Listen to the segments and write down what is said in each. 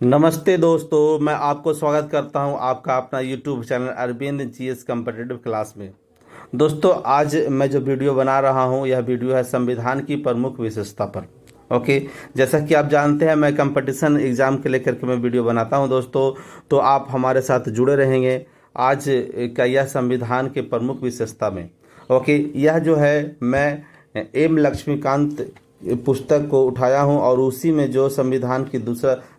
नमस्ते दोस्तों, मैं आपको स्वागत करता हूं आपका अपना YouTube channel Arvind GS competitive class में। दोस्तों, आज मैं जो वीडियो बना रहा हूं यह वीडियो है संविधान की प्रमुख विशेषता पर। ओके, जैसा कि आप जानते हैं मैं कंपटीशन एग्जाम के लेकर के मैं वीडियो बनाता हूं दोस्तों, तो आप हमारे साथ जुड़े रहेंगे आज का यह संविधान के प्रमुख विशेषता में। ओके, यह जो है मैं एम लक्ष्मीकांत पुस्तक को उठाया हूं और उसी में जो संविधान की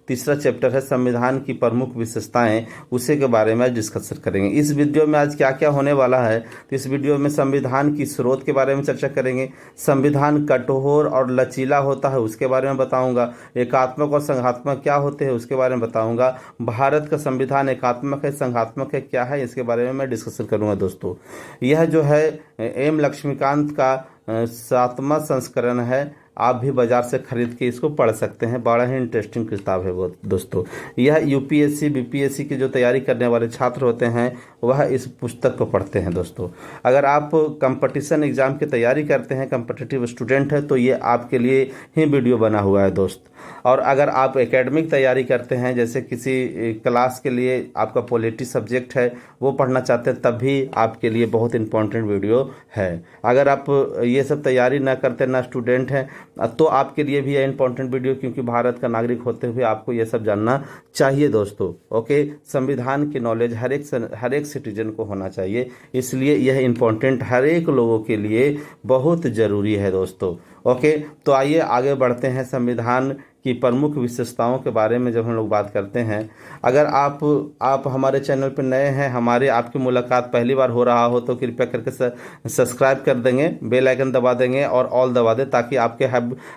तीसरा चैप्टर है संविधान की प्रमुख विशेषताएं, उसी के बारे में आज डिस्कशन करेंगे। इस वीडियो में आज क्या क्या होने वाला है, तो इस वीडियो में संविधान की स्रोत के बारे में चर्चा करेंगे। संविधान कठोर और लचीला होता है उसके बारे में बताऊंगा। एकात्मक और संघात्मक क्या होते हैं उसके बारे में बताऊंगा। भारत का संविधान एकात्मक है, संघात्मक है, क्या है, इसके बारे में मैं डिस्कशन करूंगा। दोस्तों, यह जो है एम लक्ष्मीकांत का 7वां संस्करण है। आप भी बाजार से खरीद के इसको पढ़ सकते हैं, बड़ा ही इंटरेस्टिंग किताब है वो दोस्तों। यह यूपीएससी बीपीएससी की जो तैयारी करने वाले छात्र होते हैं वह इस पुस्तक को पढ़ते हैं। दोस्तों, अगर आप कंपटीशन एग्जाम की तैयारी करते हैं, कंपटीटिव स्टूडेंट है, तो ये आपके लिए ही वीडियो बना हुआ है दोस्त। और अगर आप एकेडमिक तैयारी करते हैं, जैसे किसी क्लास के लिए आपका पॉलिटी सब्जेक्ट है वो पढ़ना चाहते हैं, तब भी आपके लिए बहुत इंपॉर्टेंट वीडियो है। अगर आप ये सब तैयारी ना करते, ना स्टूडेंट हैं, तो आपके लिए भी यह इंपॉर्टेंट वीडियो, क्योंकि भारत का नागरिक होते हुए आपको यह सब जानना चाहिए दोस्तों। ओके, संविधान की नॉलेज हर एक सिटीजन को होना चाहिए, इसलिए यह इंपॉर्टेंट हर एक लोगों के लिए बहुत ज़रूरी है दोस्तों। ओके, तो आइए आगे बढ़ते हैं। संविधान की प्रमुख विशेषताओं के बारे में जब हम लोग बात करते हैं, अगर आप हमारे चैनल पर नए हैं, आपकी मुलाकात पहली बार हो रहा हो, तो कृपया करके सब्सक्राइब कर देंगे, बेल आइकन दबा देंगे और ऑल दबा दें, ताकि आपके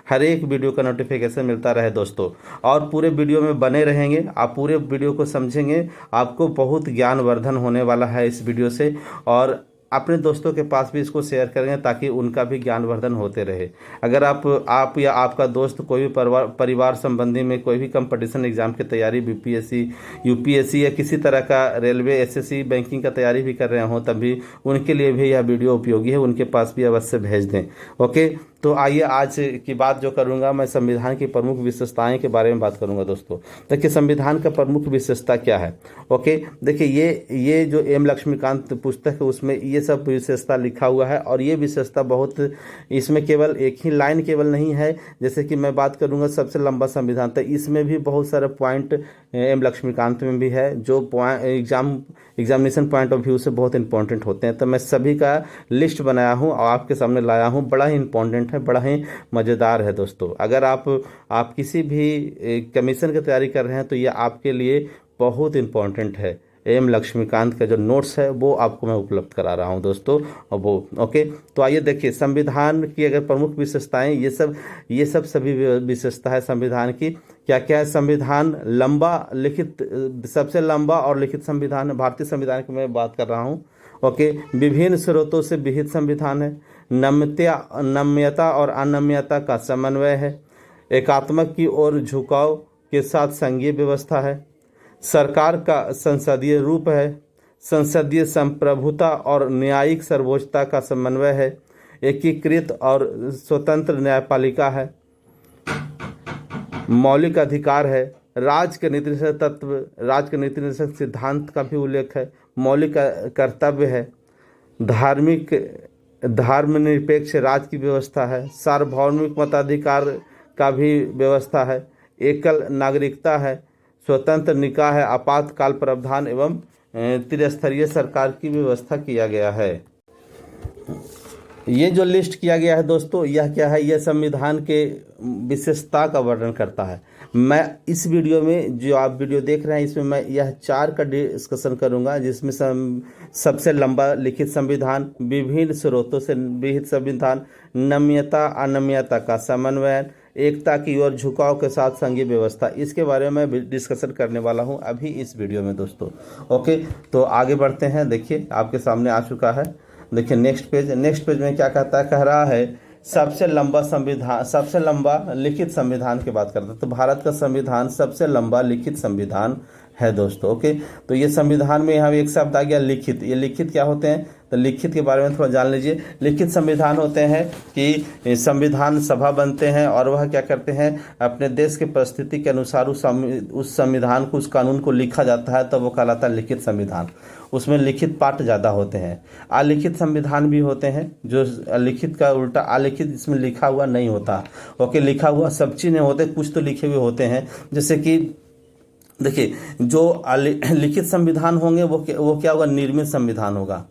हर एक वीडियो का नोटिफिकेशन मिलता रहे दोस्तों। और पूरे वीडियो में बने रहेंगे, आप पूरे वीडियो को समझेंगे, आपको बहुत ज्ञानवर्धन होने वाला है इस वीडियो से। और अपने दोस्तों के पास भी इसको शेयर करेंगे ताकि उनका भी ज्ञानवर्धन होते रहे। अगर आप या आपका दोस्त कोई भी परिवार संबंधी में कोई भी कंपटीशन एग्जाम की तैयारी, बीपीएससी यूपीएससी या किसी तरह का रेलवे एसएससी बैंकिंग का तैयारी भी कर रहे हो, तभी उनके लिए भी यह वीडियो उपयोगी है, उनके पास भी अवश्य भेज दें। ओके, तो आइए आज की बात जो करूंगा मैं संविधान की प्रमुख विशेषताएं के बारे में बात करूंगा दोस्तों। देखिए, संविधान का प्रमुख विशेषता क्या है। ओके, देखिए ये जो एम लक्ष्मीकांत पुस्तक है उसमें ये सब विशेषता लिखा हुआ है, और ये विशेषता बहुत, इसमें केवल एक ही लाइन केवल नहीं है। जैसे कि मैं बात करूंगा सबसे लंबा संविधान, तो इसमें भी बहुत सारे पॉइंट एम लक्ष्मीकांत में भी है जो एग्जामिनेशन पॉइंट ऑफ व्यू से बहुत इंपॉर्टेंट होते हैं। तो मैं सभी का लिस्ट बनाया हूँ और आपके सामने लाया हूँ, बड़ा ही इंपॉर्टेंट है, बड़ा ही मज़ेदार है दोस्तों। अगर आप किसी भी कमीशन की तैयारी कर रहे हैं तो ये आपके लिए बहुत इंपॉर्टेंट है। एम लक्ष्मीकांत का जो नोट्स है वो आपको मैं उपलब्ध करा रहा हूं दोस्तों, और वो ओके। तो आइए देखिए संविधान की अगर प्रमुख विशेषताएं, ये सब सभी विशेषता है संविधान की। क्या क्या है? संविधान लंबा लिखित, सबसे लंबा और लिखित संविधान, भारतीय संविधान की मैं बात कर रहा हूं। ओके, विभिन्न स्रोतों से विहित संविधान है। नम्यता और अनम्यता का समन्वय है। एकात्मक की ओर झुकाव के साथ संघीय व्यवस्था है। सरकार का संसदीय रूप है। संसदीय संप्रभुता और न्यायिक सर्वोच्चता का समन्वय है। एकीकृत और स्वतंत्र न्यायपालिका है। मौलिक अधिकार है। राज के नीति निषेध तत्व, राज के नीति निषेध सिद्धांत का भी उल्लेख है। मौलिक कर्तव्य है। धर्मनिरपेक्ष राज की व्यवस्था है। सार्वभौमिक मताधिकार का भी व्यवस्था है। एकल नागरिकता है। स्वतंत्र निकाय है। आपातकाल प्रावधान एवं त्रिस्तरीय सरकार की व्यवस्था किया गया है। ये जो लिस्ट किया गया है दोस्तों, यह क्या है? यह संविधान के विशेषता का वर्णन करता है। मैं इस वीडियो में, जो आप वीडियो देख रहे हैं, इसमें मैं यह 4 का डिस्कशन करूंगा, जिसमें सबसे लंबा लिखित संविधान, विभिन्न स्रोतों से विहित संविधान, नम्यता अनम्यता का समन्वय, एकता की ओर झुकाव के साथ संघीय व्यवस्था, इसके बारे में मैं डिस्कशन करने वाला हूं अभी इस वीडियो में दोस्तों। ओके, तो आगे बढ़ते हैं। देखिए आपके सामने आ चुका है। देखिए नेक्स्ट पेज में क्या कहता है? कह रहा है सबसे लंबा संविधान, सबसे लंबा लिखित संविधान की बात करते हैं। तो भारत का संविधान सबसे लंबा लिखित संविधान है दोस्तों। ओके, तो ये संविधान में यहाँ एक शब्द आ गया लिखित। ये लिखित क्या होते हैं, तो लिखित के बारे में थोड़ा जान लीजिए। लिखित संविधान होते हैं कि संविधान सभा बनते हैं और वह क्या करते हैं, अपने देश के परिस्थिति के अनुसार उस संविधान को, उस कानून को लिखा जाता है, तो वो कहलाता है लिखित संविधान। उसमें लिखित पाठ ज़्यादा होते हैं। अलिखित संविधान भी होते हैं, जो लिखित का उल्टा अलिखित, इसमें लिखा हुआ नहीं होता। ओके, लिखा हुआ सब चीज़ नहीं होते, कुछ तो लिखे हुए होते हैं। जैसे कि देखिए, जो लिखित संविधान होंगे वो क्या होगा, निर्मित संविधान होगा।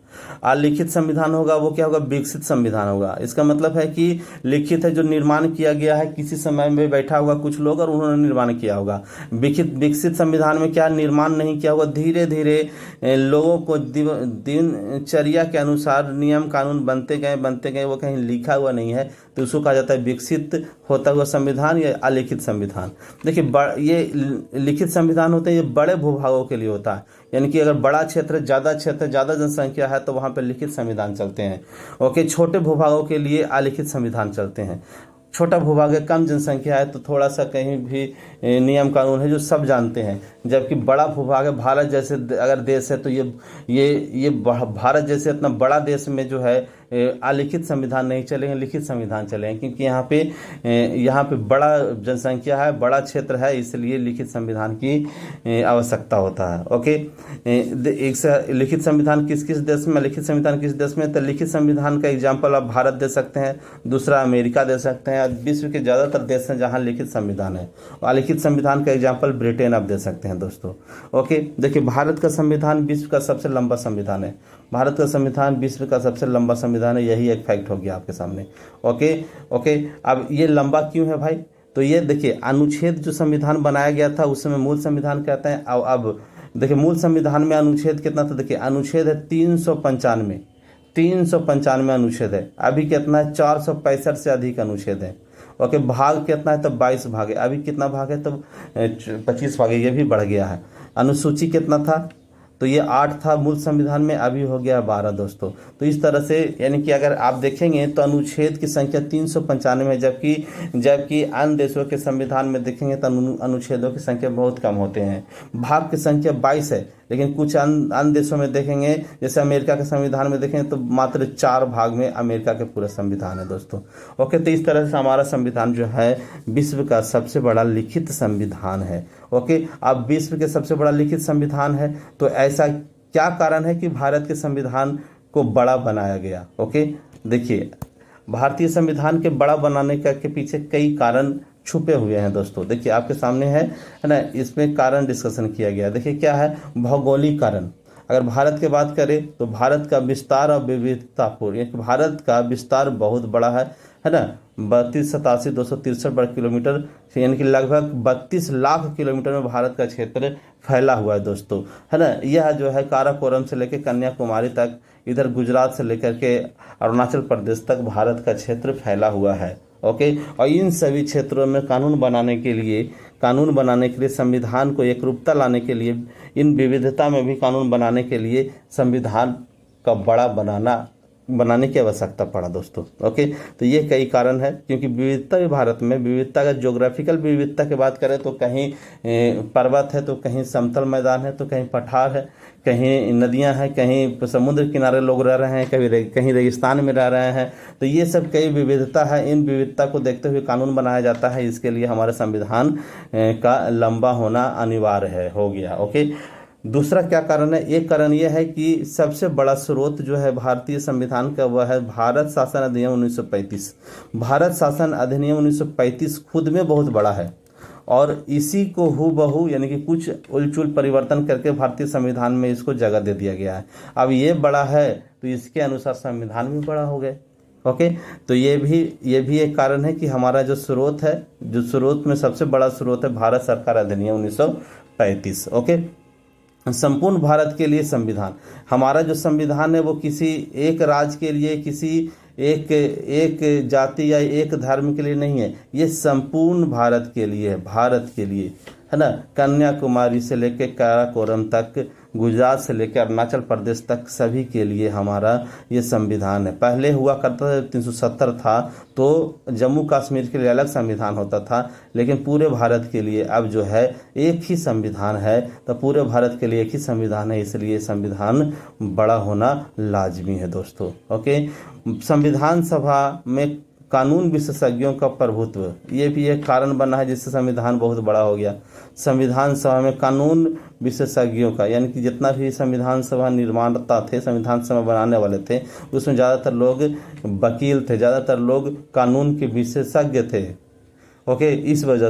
अलिखित संविधान होगा वो क्या होगा, विकसित संविधान होगा। इसका मतलब है कि लिखित है जो निर्माण किया गया है, किसी समय में बैठा होगा कुछ लोग और उन्होंने निर्माण किया होगा। विकसित संविधान में क्या, निर्माण नहीं किया होगा, धीरे धीरे लोगों को दिनचर्या के अनुसार नियम कानून बनते गए, वो कहीं लिखा हुआ नहीं है, तो उसको कहा जाता है विकसित होता हुआ संविधान या अलिखित संविधान। देखिए, ये लिखित संविधान होते हैं, ये बड़े भूभागों के लिए होता है। यानी कि अगर बड़ा क्षेत्र, ज़्यादा जनसंख्या है तो वहाँ पे लिखित संविधान चलते हैं। ओके, छोटे भूभागों के लिए अलिखित संविधान चलते हैं। छोटा भूभाग है, कम जनसंख्या है, तो थोड़ा सा कहीं भी नियम कानून है जो सब जानते हैं। जबकि बड़ा भूभाग है, भारत जैसे अगर देश है, तो ये भारत जैसे इतना बड़ा देश में जो है अलिखित संविधान नहीं चलेंगे, लिखित संविधान चलेंगे, क्योंकि यहाँ पे बड़ा जनसंख्या है, बड़ा क्षेत्र है, इसलिए लिखित संविधान की आवश्यकता होता है। ओके, लिखित संविधान किस किस देश में, लिखित संविधान किस देश में, तो लिखित संविधान का एग्जाम्पल आप भारत दे सकते हैं, दूसरा अमेरिका दे सकते हैं। विश्व के ज़्यादातर देश हैं जहाँ लिखित संविधान है। अलिखित संविधान का एग्जाम्पल ब्रिटेन आप दे सकते हैं दोस्तों। ओके, देखिए, भारत का संविधान विश्व का सबसे लंबा संविधान है। भारत का संविधान विश्व का सबसे लंबा संविधान है, यही एक फैक्ट हो गया आपके सामने। ओके, अब ये लंबा क्यों है भाई, तो ये देखिए, अनुच्छेद जो संविधान बनाया गया था उस समय मूल संविधान कहते हैं। अब देखिए, मूल संविधान में अनुच्छेद कितना था, देखिए अनुच्छेद है 395 अनुच्छेद है। अभी कितना है, 465 से अधिक अनुच्छेद है। ओके, भाग कितना है, तो 22 भाग है। अभी कितना भाग है, तो 25 भाग है, ये भी बढ़ गया है। अनुसूची कितना था, तो ये 8 था मूल संविधान में, अभी हो गया 12 दोस्तों। तो इस तरह से यानी कि अगर आप देखेंगे तो अनुच्छेद की संख्या 395 है, जबकि अन्य देशों के संविधान में देखेंगे तो अनुच्छेदों की संख्या बहुत कम होते हैं। भाग की संख्या 22 है, लेकिन कुछ अन्य देशों में देखेंगे, जैसे अमेरिका के संविधान में देखेंगे तो मात्र 4 भाग में अमेरिका के पूरा संविधान है दोस्तों। ओके, तो इस तरह से हमारा संविधान जो है विश्व का सबसे बड़ा लिखित संविधान है। ओके, अब विश्व के सबसे बड़ा लिखित संविधान है, तो ऐसा क्या कारण है कि भारत के संविधान को बड़ा बनाया गया। ओके, देखिए, भारतीय संविधान के बड़ा बनाने के पीछे कई कारण छुपे हुए हैं दोस्तों। देखिए, आपके सामने है ना, इसमें कारण डिस्कशन किया गया। देखिए क्या है, भौगोलिक कारण। अगर भारत की बात करें तो भारत का विस्तार और विविधतापूर्ण, भारत का विस्तार बहुत बड़ा है ना, 32,87,263 वर्ग किलोमीटर, यानी कि लगभग 32 लाख किलोमीटर में भारत का क्षेत्र फैला हुआ है दोस्तों, है ना। यह जो है काराकोरम से लेकर कन्याकुमारी तक, इधर गुजरात से लेकर के अरुणाचल प्रदेश तक भारत का क्षेत्र फैला हुआ है। ओके, और इन सभी क्षेत्रों में कानून बनाने के लिए संविधान को एकरूपता लाने के लिए, इन विविधता में भी कानून बनाने के लिए संविधान का बड़ा बनाने की आवश्यकता पड़ा दोस्तों। ओके, तो ये कई कारण है, क्योंकि विविधता भी भारत में, विविधता का ज्योग्राफिकल विविधता की बात करें तो कहीं पर्वत है, तो कहीं समतल मैदान है, तो कहीं पठार है, कहीं नदियां हैं, कहीं समुद्र किनारे लोग रह रहे हैं, कहीं रेगिस्तान में रह रहे हैं। तो ये सब कई विविधता है, इन विविधता को देखते हुए कानून बनाया जाता है। इसके लिए हमारे संविधान का लंबा होना अनिवार्य हो गया। ओके, दूसरा क्या कारण है, एक कारण यह है कि सबसे बड़ा स्रोत जो है भारतीय संविधान का वह है भारत शासन अधिनियम 1935। भारत शासन अधिनियम 1935 खुद में बहुत बड़ा है, और इसी को हूबहू यानी कि कुछ उलचुल परिवर्तन करके भारतीय संविधान में इसको जगह दे दिया गया है। अब ये बड़ा है तो इसके अनुसार संविधान भी बड़ा हो गए। ओके, तो ये भी एक कारण है कि हमारा जो स्रोत है, जो स्रोत में सबसे बड़ा स्रोत है भारत सरकार अधिनियम 1935। ओके, संपूर्ण भारत के लिए संविधान, हमारा जो संविधान है वो किसी एक राज्य के लिए, किसी एक जाति या एक धर्म के लिए नहीं है, ये संपूर्ण भारत के लिए है, भारत के लिए, है ना, कन्याकुमारी से लेकर काराकोरम तक, गुजरात से लेकर अरुणाचल प्रदेश तक सभी के लिए हमारा ये संविधान है। पहले हुआ करता था 370 था तो जम्मू कश्मीर के लिए अलग संविधान होता था, लेकिन पूरे भारत के लिए अब जो है एक ही संविधान है। तो पूरे भारत के लिए एक ही संविधान है, इसलिए संविधान बड़ा होना लाजमी है दोस्तों। ओके, संविधान सभा में कानून विशेषज्ञों का प्रभुत्व, ये भी एक कारण बना है जिससे संविधान बहुत बड़ा हो गया। संविधान सभा में कानून विशेषज्ञों का, यानी कि जितना भी संविधान सभा निर्माता थे, संविधान सभा बनाने वाले थे, उसमें ज़्यादातर लोग वकील थे, ज़्यादातर लोग कानून के विशेषज्ञ थे। ओके, इस वजह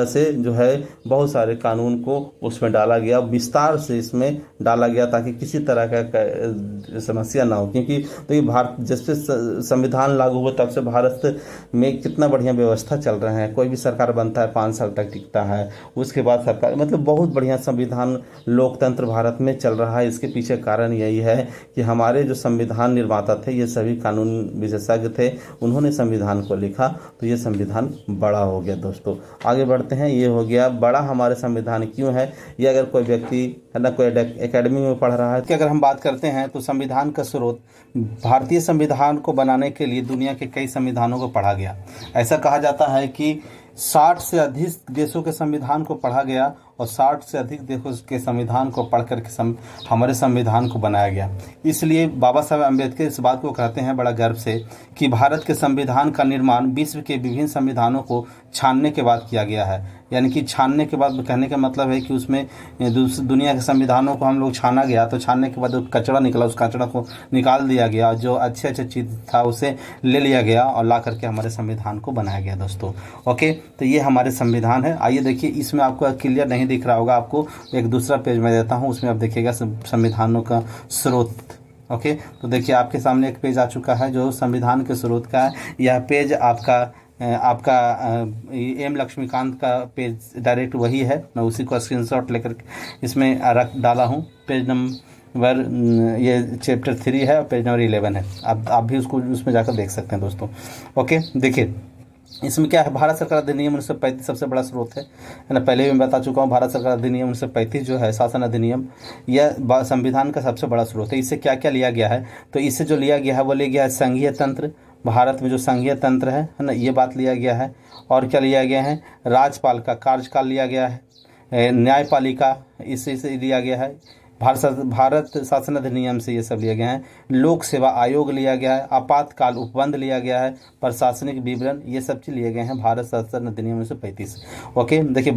से जो है बहुत सारे कानून को उसमें डाला गया, विस्तार से इसमें डाला गया ताकि किसी तरह का समस्या ना हो। क्योंकि तो ये भारत जब से संविधान लागू हुआ तब से भारत में कितना बढ़िया व्यवस्था चल रहा है। कोई भी सरकार बनता है 5 साल तक टिकता है, उसके बाद सरकार, मतलब बहुत बढ़िया संविधान लोकतंत्र भारत में चल रहा है। इसके पीछे कारण यही है कि हमारे जो संविधान निर्माता थे ये सभी कानून विशेषज्ञ थे, उन्होंने संविधान को लिखा तो ये संविधान बड़ा हो गया दोस्तों। आगे बढ़ते हैं। ये हो गया बड़ा हमारे संविधान क्यों है, ये अगर कोई व्यक्ति है ना कोई एकेडमी में पढ़ रहा है कि अगर हम बात करते हैं तो संविधान का स्रोत, भारतीय संविधान को बनाने के लिए दुनिया के कई संविधानों को पढ़ा गया। ऐसा कहा जाता है कि 60 से अधिक देशों के संविधान को पढ़ा गया और 60 से अधिक देशों के संविधान को पढ़ करके हमारे संविधान को बनाया गया। इसलिए बाबा साहब अम्बेडकर इस बात को कहते हैं बड़ा गर्व से कि भारत के संविधान का निर्माण विश्व के विभिन्न संविधानों को छानने के बाद किया गया है। यानी कि छानने के बाद कहने का मतलब है कि उसमें दुनिया के संविधानों को हम लोग छाना गया, तो छानने के बाद जो कचरा निकला उस कचरा को निकाल दिया गया, जो अच्छे चीज़ था उसे ले लिया गया और ला करके हमारे संविधान को बनाया गया दोस्तों। ओके, तो ये हमारे संविधान है। आइए देखिए, इसमें आपको क्लियर नहीं दिख रहा होगा, आपको एक दूसरा पेज मैं देता हूँ, उसमें आप देखिएगा संविधानों का स्रोत। ओके, तो देखिए आपके सामने एक पेज आ चुका है जो संविधान के स्रोत का है। यह पेज आपका एम लक्ष्मीकांत का पेज डायरेक्ट वही है, मैं उसी को स्क्रीनशॉट लेकर इसमें रख डाला हूँ। पेज नंबर ये चैप्टर 3 है और पेज नंबर 11 है। आप भी उसको उसमें जाकर देख सकते हैं दोस्तों। ओके, देखिए इसमें क्या है, भारत सरकार अधिनियम 1935 सबसे बड़ा स्रोत है ना। पहले भी मैं बता चुका हूँ, भारत सरकार अधिनियम 1935 जो है शासन अधिनियम, यह संविधान का सबसे बड़ा स्रोत है। इससे क्या क्या लिया गया है, तो इससे जो लिया गया है वो लिया गया है संघीय तंत्र, भारत में जो संघीय तंत्र है ना, ये बात लिया गया है। और क्या लिया गया है, राज्यपाल का कार्यकाल लिया गया है, न्यायपालिका इससे लिया गया है, भारत शासन अधिनियम से ये सब लिया गया है, लोक सेवा आयोग लिया गया है, आपातकाल उपबंध लिया गया है, प्रशासनिक विवरण, ये सब चीज़ लिए गए हैं भारत शासन अधिनियम 1935। ओके, देखिए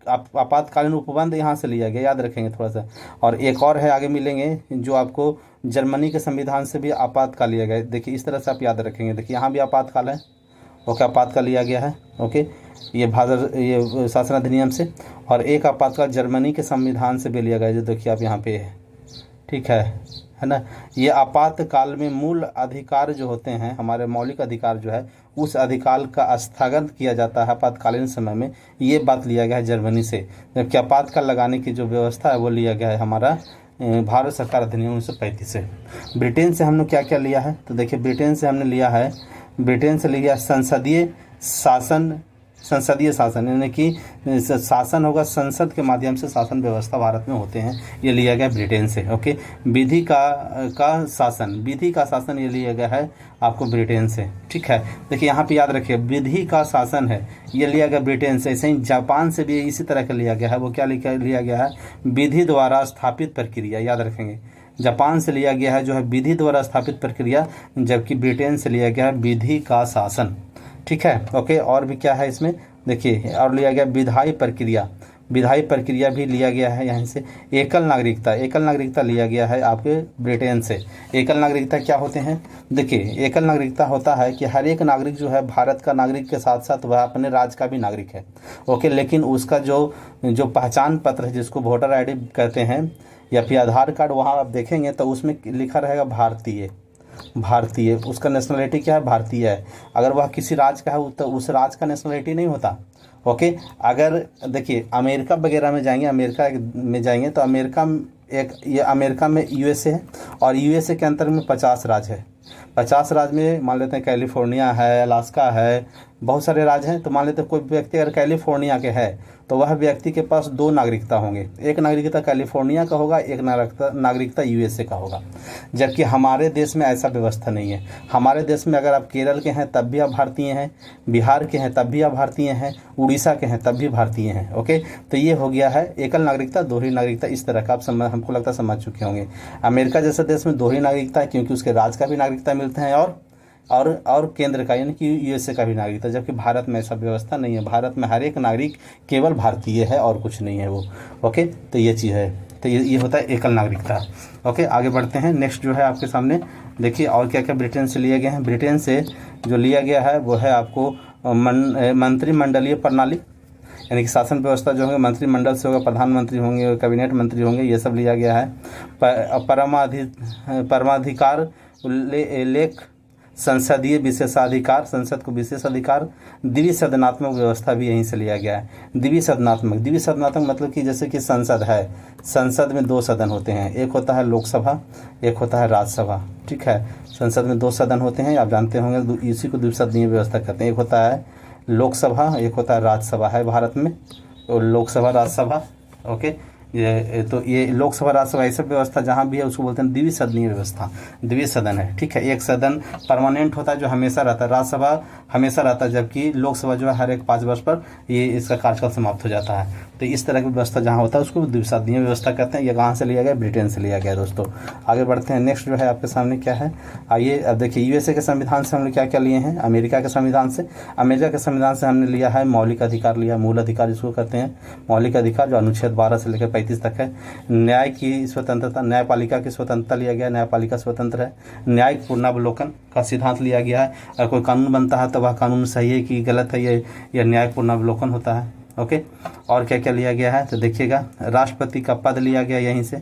आपातकालीन उपबंध यहाँ से लिया गया, याद रखेंगे थोड़ा सा। और एक और है, आगे मिलेंगे, जो आपको जर्मनी के संविधान से भी आपातकाल लिया गया है। देखिए इस तरह से आप याद रखेंगे। देखिए यहाँ भी आपातकाल है, ओके, आपातकाल लिया गया है। ओके, ये शासन अधिनियम से, और एक आपातकाल जर्मनी के संविधान से भी लिया गया, जो देखिए आप यहाँ पे है, ठीक है ना। ये आपातकाल में मूल अधिकार जो होते हैं, हमारे मौलिक अधिकार जो है, उस अधिकार का स्थगन किया जाता है आपातकालीन समय में, ये बात लिया गया है जर्मनी से। जबकि आपातकाल लगाने की जो व्यवस्था है वो लिया गया है हमारा भारत सरकार अधिनियम 1935 से। ब्रिटेन से हमने क्या क्या लिया है, तो देखिए ब्रिटेन से हमने लिया है, ब्रिटेन से लिया संसदीय शासन, यानी कि शासन होगा संसद के माध्यम से, शासन व्यवस्था भारत में होते हैं, ये लिया गया ब्रिटेन से। ओके, विधि का शासन ये लिया गया है आपको ब्रिटेन से, ठीक है। देखिए यहाँ पे याद रखिए, विधि का शासन है ये लिया गया ब्रिटेन से। ऐसे ही जापान से भी इसी तरह का लिया गया है, वो क्या लिया गया है, विधि द्वारा स्थापित प्रक्रिया, याद रखेंगे। जापान से लिया गया है जो है विधि द्वारा स्थापित प्रक्रिया, जबकि ब्रिटेन से लिया गया है विधि का शासन, ठीक है। ओके, और भी क्या है इसमें, देखिए और लिया गया विधायी प्रक्रिया भी लिया गया है यहाँ से। एकल नागरिकता लिया गया है आपके ब्रिटेन से। एकल नागरिकता क्या होते हैं, देखिए एकल नागरिकता होता है कि हर एक नागरिक जो है भारत का नागरिक के साथ साथ वह अपने राज्य का भी नागरिक है। ओके, लेकिन उसका जो पहचान पत्र है, जिसको वोटर आई डी कहते हैं या फिर आधार कार्ड, वहाँ आप देखेंगे तो उसमें लिखा रहेगा भारतीय, उसका नेशनलिटी क्या है, भारतीय है। अगर वह किसी राज्य का है तो उस राज्य का नेशनलिटी नहीं होता। ओके, अगर देखिए अमेरिका वगैरह में जाएंगे तो अमेरिका में यूएसए है, और यूएसए के अंतर्गत में 50 राज्य है। 50 राज्य में मान लेते हैं कैलिफोर्निया है, अलास्का है, बहुत सारे राज्य हैं, तो मान लेते कोई व्यक्ति अगर कैलिफोर्निया के है तो वह व्यक्ति के पास 2 नागरिकता होंगे, एक नागरिकता कैलिफोर्निया का होगा, एक नागरिकता यूएसए का होगा। जबकि हमारे देश में ऐसा व्यवस्था नहीं है। हमारे देश में अगर आप केरल के हैं तब भी आप भारतीय हैं, बिहार के हैं तब भी आप भारतीय हैं, उड़ीसा के हैं तब भी भारतीय हैं। ओके, तो ये हो गया है एकल नागरिकता, दोहरी नागरिकता, इस तरह का आप हमको लगता है समझ चुके होंगे। अमेरिका जैसे देश में दोहरी नागरिकता है क्योंकि उसके राज्य का भी नागरिकता मिलते हैं और केंद्र का यानी कि यूएसए का भी नागरिकता, जबकि भारत में ऐसा व्यवस्था नहीं है। भारत में हर एक नागरिक केवल भारतीय है और कुछ नहीं है वो। ओके, तो ये चीज़ है, तो ये होता है एकल नागरिकता। ओके, आगे बढ़ते हैं। नेक्स्ट जो है आपके सामने देखिए और क्या क्या ब्रिटेन से लिए गए हैं। ब्रिटेन से जो लिया गया है वो है आपको मंत्रिमंडलीय प्रणाली, यानी कि शासन व्यवस्था जो होंगे मंत्रिमंडल से होगा, प्रधानमंत्री होंगे, कैबिनेट मंत्री होंगे, ये सब लिया गया है। परमाधिकार लेख, संसदीय विशेषाधिकार, संसद को विशेष अधिकार, द्विसदनात्मक व्यवस्था भी यहीं से लिया गया है। द्विसदनात्मक मतलब कि जैसे कि संसद है, संसद में 2 सदन होते हैं, एक होता है लोकसभा, एक होता है राज्यसभा। ठीक है, संसद में 2 सदन होते हैं, आप जानते होंगे, इसी को द्विसदनीय व्यवस्था कहते हैं। एक होता है लोकसभा, एक होता है राज्यसभा है भारत में, तो लोकसभा राज्यसभा। ओके, ये लोकसभा राज्यसभा ऐसी व्यवस्था जहाँ भी है उसको बोलते हैं द्विसदनीय व्यवस्था, द्विसदन है। ठीक है, एक सदन परमानेंट होता है जो हमेशा रहता है, राज्यसभा हमेशा रहता है, जबकि लोकसभा जो है हर एक 5 वर्ष पर ये इसका कार्यकाल समाप्त हो जाता है। तो इस तरह की व्यवस्था जहाँ होता है उसको द्विसदनीय व्यवस्था कहते हैं। ये कहाँ से लिया गया? ब्रिटेन से लिया गया। दोस्तों आगे बढ़ते हैं। नेक्स्ट जो है आपके सामने क्या है, आइए अब देखिए। यूएसए के संविधान से हमने क्या क्या लिए हैं? अमेरिका के संविधान से हमने लिया है मौलिक अधिकार लिया, मूल अधिकार जिसको कहते हैं मौलिक अधिकार, जो अनुच्छेद 12 से लेकर 35 तक है। न्याय की स्वतंत्रता, न्यायपालिका की स्वतंत्रता लिया गया, न्यायपालिका स्वतंत्र है। न्यायिक पुनरावलोकन का सिद्धांत लिया गया है, अगर कोई कानून बनता है तो वह कानून सही है कि गलत है, ये न्यायिक पुनरावलोकन होता है। ओके, और क्या क्या लिया गया है तो देखिएगा, राष्ट्रपति का पद लिया गया यहीं से,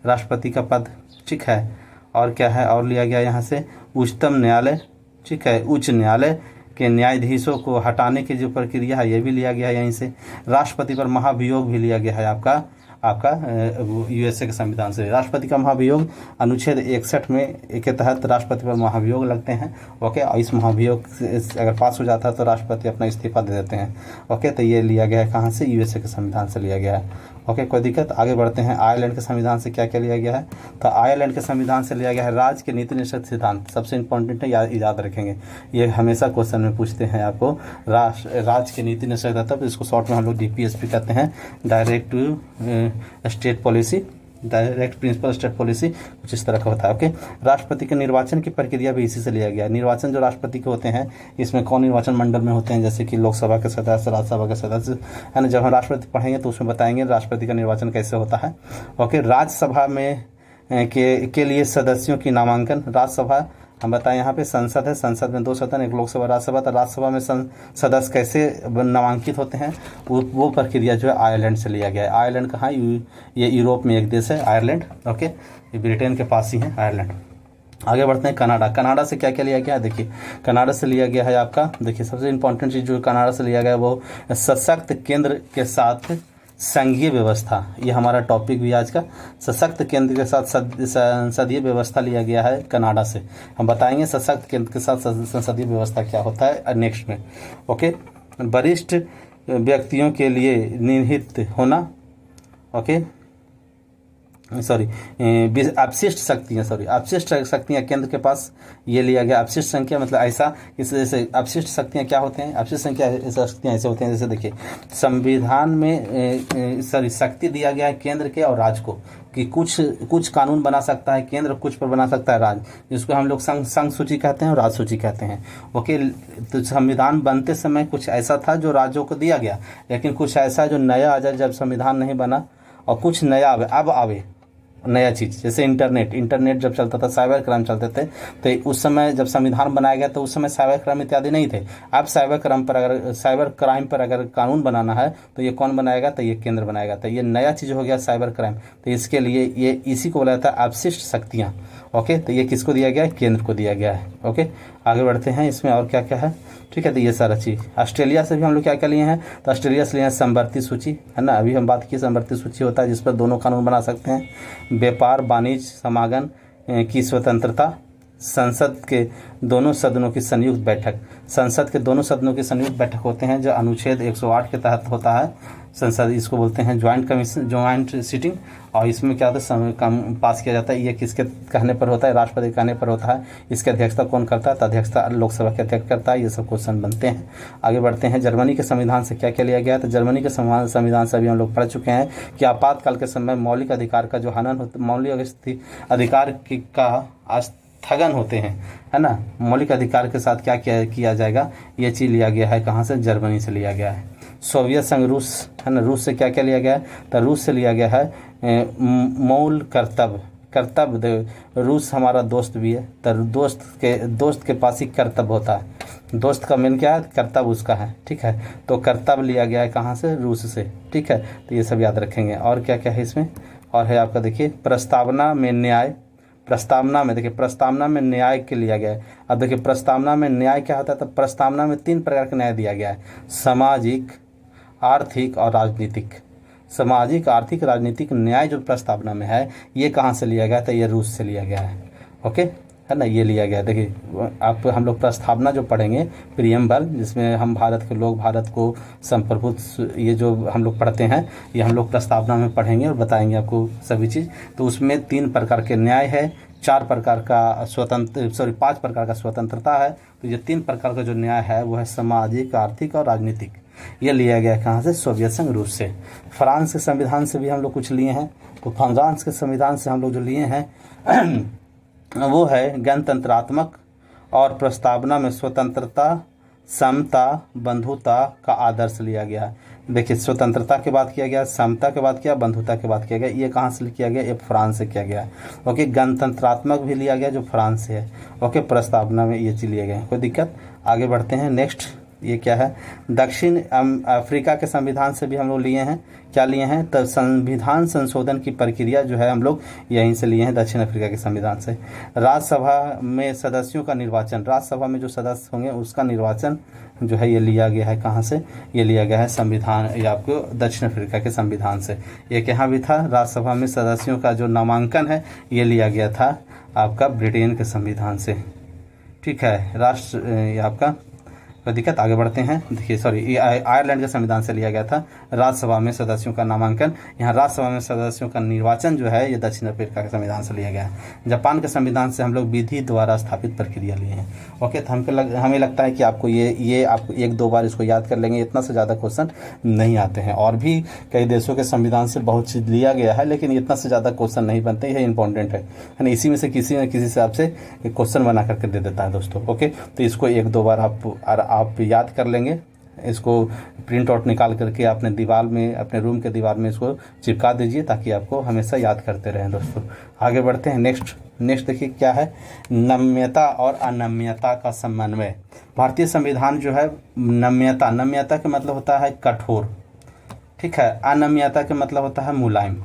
राष्ट्रपति का पद। ठीक है, और क्या है और लिया गया यहाँ से उच्चतम न्यायालय। ठीक है, उच्च न्यायालय के न्यायाधीशों को हटाने की जो प्रक्रिया है ये भी लिया गया है यहीं से। राष्ट्रपति पर महाभियोग भी लिया गया है आपका यूएसए के संविधान से। राष्ट्रपति का महाभियोग अनुच्छेद 61 में के तहत राष्ट्रपति पर महाभियोग लगते हैं। ओके, और इस महाभियोग अगर पास हो जाता है तो राष्ट्रपति अपना इस्तीफा दे देते हैं। ओके, तो ये लिया गया है कहाँ से? यूएसए के संविधान से लिया गया है। ओके, कोई दिक्कत? आगे बढ़ते हैं। आयरलैंड के संविधान से क्या क्या लिया गया है तो आयरलैंड के संविधान से लिया गया है राज्य के नीति निषेध सिद्धांत। सबसे इंपॉर्टेंट है, याद रखेंगे, ये हमेशा क्वेश्चन में पूछते हैं आपको। राज्य के नीति निषेध, तब इसको शॉर्ट में हम लोग डीपीएसपी कहते हैं, direct state policy, direct principle state policy, कुछ इस तरह का होता है। ओके, राष्ट्रपति के निर्वाचन की प्रक्रिया भी इसी से लिया गया। निर्वाचन जो राष्ट्रपति के होते हैं, इसमें कौन निर्वाचन मंडल में होते हैं, जैसे कि लोकसभा के सदस्य, राज्यसभा के सदस्य, है ना। जब हम राष्ट्रपति पढ़ेंगे तो उसमें बताएंगे राष्ट्रपति का निर्वाचन कैसे होता है। ओके, राज्यसभा में के लिए सदस्यों की नामांकन। राज्यसभा हम बताएं यहाँ पे संसद है, संसद में 2 सदन, एक लोकसभा राज्यसभा। तो राज्यसभा में सदस्य कैसे नामांकित होते हैं वो प्रक्रिया जो है आयरलैंड से लिया गया है। आयरलैंड कहाँ? ये यूरोप में एक देश है आयरलैंड। ओके, ये ब्रिटेन के पास ही है आयरलैंड। आगे बढ़ते हैं। कनाडा। कनाडा से क्या क्या लिया गया है देखिए, कनाडा से लिया गया है आपका, देखिए सबसे इंपॉर्टेंट चीज़ जो कनाडा से लिया गया है वो सशक्त केंद्र के साथ संघीय व्यवस्था। ये हमारा टॉपिक भी आज का, सशक्त केंद्र के साथ संसदीय व्यवस्था लिया गया है कनाडा से। हम बताएंगे सशक्त केंद्र के साथ संसदीय व्यवस्था क्या होता है नेक्स्ट में। ओके, वरिष्ठ व्यक्तियों के लिए निहित होना। ओके, अपशिष्ट शक्तियाँ केंद्र के पास, ये लिया गया। अपशिष्ट संख्या मतलब ऐसा, जैसे अपशिष्ट शक्तियाँ क्या होते हैं? अपशिष्ट शक्तियाँ ऐसे होते हैं, जैसे देखिए संविधान में शक्ति दिया गया है केंद्र के और राज्य को, कि कुछ कानून बना सकता है केंद्र, कुछ पर बना सकता है राज्य, जिसको हम लोग संघ सूची कहते हैं और राज्य सूची कहते हैं। ओके, तो संविधान बनते समय कुछ ऐसा था जो राज्यों को दिया गया, लेकिन कुछ ऐसा जो नया आ जाए जब संविधान नहीं बना, और कुछ नया अब आवे नया चीज़, जैसे इंटरनेट जब चलता था, साइबर क्राइम चलते थे, तो उस समय जब संविधान बनाया गया तो उस समय साइबर क्राइम इत्यादि नहीं थे। अब साइबर क्राइम पर अगर कानून बनाना है तो ये कौन बनाएगा? तो ये केंद्र बनाएगा। तो ये नया चीज़ हो गया साइबर क्राइम, तो इसके लिए ये इसी को बोला जाता है अपशिष्ट शक्तियाँ। ओके, तो ये किसको दिया गया है? केंद्र को दिया गया है। ओके, आगे बढ़ते हैं। इसमें और क्या क्या है? ठीक है, तो ये सारा चीज़। ऑस्ट्रेलिया से भी हम लोग क्या क्या लिए हैं तो ऑस्ट्रेलिया से लिए हैं समवर्ती सूची, है ना। अभी हम बात की समवर्ती सूची होता है जिस पर दोनों कानून बना सकते हैं। व्यापार वाणिज्य समागम की स्वतंत्रता, संसद के दोनों सदनों की संयुक्त बैठक, संसद के दोनों सदनों की संयुक्त बैठक होते हैं जो अनुच्छेद 108 के तहत होता है संसद, इसको बोलते हैं ज्वाइंट कमीशन, ज्वाइंट सीटिंग। और इसमें क्या होता है, काम पास किया जाता है। ये किसके कहने पर होता है, राष्ट्रपति के कहने पर होता है। इसकी अध्यक्षता कौन करता है, तो अध्यक्षता लोकसभा के अध्यक्ष करता है। ये सब क्वेश्चन बनते हैं। आगे बढ़ते हैं, जर्मनी के संविधान से क्या क्या लिया गया, तो जर्मनी के संविधान से अभी हम लोग पढ़ चुके हैं कि आपातकाल के समय मौलिक अधिकार का जो हनन होता, मौलिक अधिकार का स्थगन होते हैं, है ना, मौलिक अधिकार के साथ क्या किया जाएगा, ये चीज़ लिया गया है कहाँ से, जर्मनी से लिया गया है। सोवियत संघ रूस, है ना, रूस से क्या क्या लिया गया है, तो रूस से लिया गया है मौल कर्तव्य। रूस हमारा दोस्त भी है, तो दोस्त के पास ही कर्तव्य होता है। दोस्त का मेन क्या है, कर्तव्य उसका है, ठीक है। तो कर्तव्य लिया गया है कहाँ से, रूस से, ठीक है। तो ये सब याद रखेंगे। और क्या क्या है इसमें, और है आपका देखिए प्रस्तावना में न्याय, प्रस्तावना में देखिए, प्रस्तावना में न्याय के लिया गया है। अब देखिए प्रस्तावना में न्याय क्या होता है, तो प्रस्तावना में 3 प्रकार का न्याय दिया गया है, सामाजिक, आर्थिक और राजनीतिक। सामाजिक, आर्थिक, राजनीतिक न्याय जो प्रस्तावना में है, ये कहाँ से लिया गया, तो ये रूस से लिया गया है। ओके, है ना, ये लिया गया। देखिए आप हम लोग प्रस्तावना जो पढ़ेंगे, प्रियम्बल, जिसमें हम भारत के लोग भारत को संप्रभुत्व, ये जो हम लोग पढ़ते हैं, ये हम लोग प्रस्तावना में पढ़ेंगे और बताएंगे आपको सभी चीज़। तो उसमें 3 प्रकार के न्याय है, 5 प्रकार का स्वतंत्रता है। तो ये 3 प्रकार का जो न्याय है वो है सामाजिक, आर्थिक और राजनीतिक। ये लिया गया कहाँ से, सोवियत संघ रूस से। फ्रांस के संविधान से भी हम लोग कुछ लिए हैं। तो फ्रांस के संविधान से हम लोग जो लिए हैं वो है गणतंत्रात्मक और प्रस्तावना में स्वतंत्रता, समता, बंधुता का आदर्श लिया गया। देखिए स्वतंत्रता की बात किया गया, समता की बात किया, बंधुता की बात किया गया। ये कहाँ से किया गया, ये फ्रांस से किया गया। ओके, गणतंत्रात्मक भी लिया गया जो फ्रांस से है। ओके, प्रस्तावना में ये चीज़ लिए गए, कोई दिक्कत। आगे बढ़ते हैं, नेक्स्ट ये क्या है, दक्षिण अफ्रीका के संविधान से भी हम लोग लिए हैं। क्या लिए हैं, तो संविधान संशोधन की प्रक्रिया जो है हम लोग यहीं से लिए हैं, दक्षिण अफ्रीका के संविधान से। राज्यसभा में सदस्यों का निर्वाचन, राज्यसभा में जो सदस्य होंगे उसका निर्वाचन जो है ये लिया गया है कहाँ से, ये लिया गया है संविधान, या आपको दक्षिण अफ्रीका के संविधान से। एक यहाँ भी था, राज्यसभा में सदस्यों का जो नामांकन है ये लिया गया था आपका ब्रिटेन के संविधान से, ठीक है। ये आपका कोई दिक्कत। आगे बढ़ते हैं, देखिए सॉरी, आयरलैंड के संविधान से लिया गया था राज्यसभा में सदस्यों का नामांकन। यहाँ राज्यसभा में सदस्यों का निर्वाचन जो है ये दक्षिण अफ्रीका के संविधान से लिया गया है। जापान के संविधान से हम लोग विधि द्वारा स्थापित प्रक्रिया लिए हैं। ओके, तो हमें लगता है कि आपको ये आपको 1-2 बार इसको याद कर लेंगे, इतना से ज़्यादा क्वेश्चन नहीं आते हैं। और भी कई देशों के संविधान से बहुत चीज़ लिया गया है, लेकिन इतना से ज़्यादा क्वेश्चन नहीं बनते, यह इंपॉर्टेंट है ना। इसी में से किसी न किसी से आपसे क्वेश्चन बना करके दे देता है दोस्तों। ओके, तो इसको 1-2 बार आप याद कर लेंगे। इसको प्रिंट आउट निकाल करके अपने दीवार में, अपने रूम के दीवार में इसको चिपका दीजिए ताकि आपको हमेशा याद करते रहें दोस्तों। आगे बढ़ते हैं, नेक्स्ट देखिए क्या है, नम्यता और अनम्यता का समन्वय। भारतीय संविधान जो है, नम्यता का मतलब होता है कठोर, ठीक है। अनम्यता का मतलब होता है मुलायम।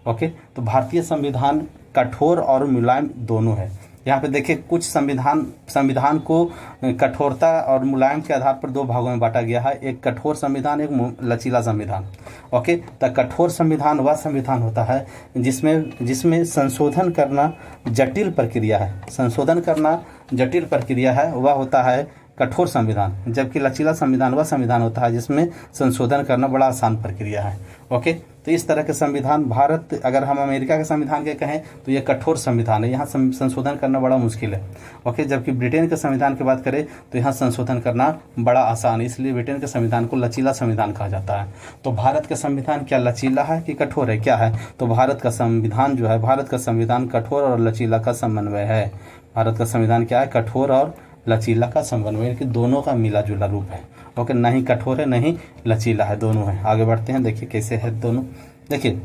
ओके, तो भारतीय संविधान कठोर और मुलायम दोनों है। यहाँ पे देखिए कुछ संविधान को कठोरता और मुलायम के आधार पर 2 भागों में बांटा गया है, एक कठोर संविधान, एक लचीला संविधान। ओके, तो कठोर संविधान वह संविधान होता है जिसमें संशोधन करना जटिल प्रक्रिया है, संशोधन करना जटिल प्रक्रिया है, वह होता है कठोर संविधान। जबकि लचीला संविधान वह संविधान होता है जिसमें संशोधन करना बड़ा आसान प्रक्रिया है। ओके, तो इस तरह के संविधान, भारत, अगर हम अमेरिका के संविधान के कहें तो ये कठोर संविधान है, यहाँ संशोधन करना बड़ा मुश्किल है। ओके, जबकि ब्रिटेन के संविधान की बात करें तो यहाँ संशोधन करना बड़ा आसान है, इसलिए ब्रिटेन के संविधान को लचीला संविधान कहा जाता है। तो भारत का संविधान क्या लचीला है कि कठोर है, क्या है, तो भारत का संविधान जो है, भारत का संविधान कठोर और लचीला का समन्वय है। भारत का संविधान क्या है, कठोर और लचीला का समन्वय, कि दोनों का मिला जुला रूप है। ओके, ना ही कठोर है ना ही लचीला है, दोनों है। आगे बढ़ते हैं, देखिए कैसे है दोनों। देखिए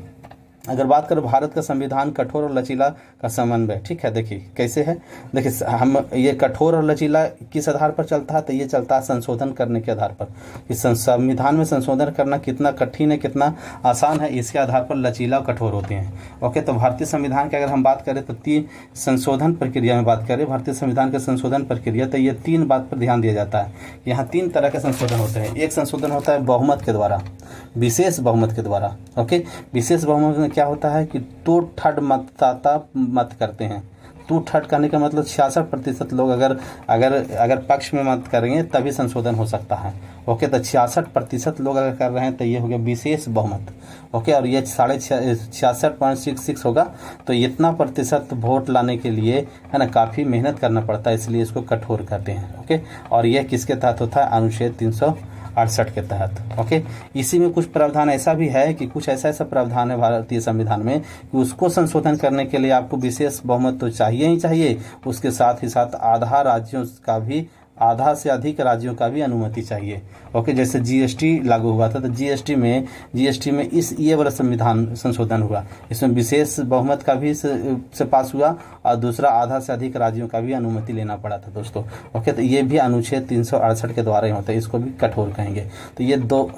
अगर बात करें भारत का संविधान कठोर और लचीला का समन्वय, ठीक है, देखिए कैसे है। देखिए हम ये कठोर और लचीला किस आधार पर चलता है, तो ये चलता है संशोधन करने के आधार पर, कि संविधान में संशोधन करना कितना कठिन है, कितना आसान है, इसके आधार पर लचीला और कठोर होते हैं। ओके, तो भारतीय संविधान की अगर हम बात करें तो 3 संशोधन प्रक्रिया में बात करें, भारतीय संविधान के संशोधन प्रक्रिया, तो ये 3 बात पर ध्यान दिया जाता है। यहाँ 3 तरह के संशोधन होते हैं। एक संशोधन होता है बहुमत के द्वारा, विशेष बहुमत के द्वारा। ओके, विशेष बहुमत में क्या होता है कि 2/3 मतदाता मत करते हैं, 2/3 कहने का मतलब 66% लोग अगर अगर अगर पक्ष में मत करेंगे तभी संशोधन हो सकता है। ओके, तो 66% लोग अगर कर रहे हैं तो ये हो गया विशेष बहुमत। ओके, और ये 66.66 होगा। तो इतना प्रतिशत वोट लाने के लिए है ना काफ़ी मेहनत करना पड़ता है, इसलिए इसको कठोर कहते हैं। ओके, और यह किसके तहत होता है? अनुच्छेद 368 के तहत। ओके, इसी में कुछ प्रावधान ऐसा भी है कि कुछ ऐसा प्रावधान है भारतीय संविधान में कि उसको संशोधन करने के लिए आपको विशेष बहुमत तो चाहिए ही चाहिए, उसके साथ ही साथ आधा से अधिक राज्यों का भी अनुमति चाहिए। ओके, जैसे जीएसटी लागू हुआ था तो जीएसटी में ये वाला संविधान संशोधन हुआ, इसमें विशेष बहुमत का भी से पास हुआ और दूसरा आधा से अधिक राज्यों का भी अनुमति लेना पड़ा था दोस्तों। ओके, तो ये भी अनुच्छेद 368 के द्वारा ही होता है, इसको भी कठोर कहेंगे। तो ये दो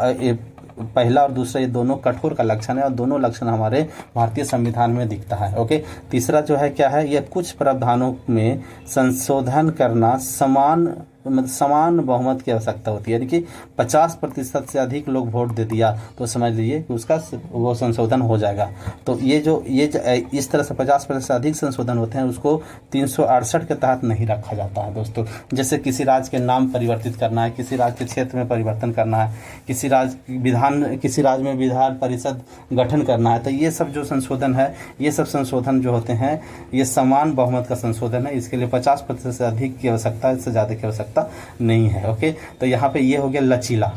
पहला और दूसरा ये दोनों कठोर का लक्षण है और दोनों लक्षण हमारे भारतीय संविधान में दिखता है। ओके, तीसरा जो है क्या है? ये कुछ प्रावधानों में संशोधन करना समान बहुमत की आवश्यकता होती है, यानी कि 50% से अधिक लोग वोट दे दिया तो समझ लीजिए कि उसका वो संशोधन हो जाएगा। तो ये जो इस तरह से 50% से अधिक संशोधन होते हैं उसको 368 के तहत नहीं रखा जाता है दोस्तों। जैसे किसी राज्य के नाम परिवर्तित करना है, किसी राज्य के क्षेत्र में परिवर्तन करना है, किसी राज्य में विधान परिषद गठन करना है, तो ये सब जो संशोधन है, ये सब संशोधन जो होते हैं ये समान बहुमत का संशोधन है। इसके लिए 50% से अधिक की आवश्यकता है, इससे ज़्यादा की आवश्यकता नहीं है। ओके, तो यहाँ पे ये हो गया लचीला।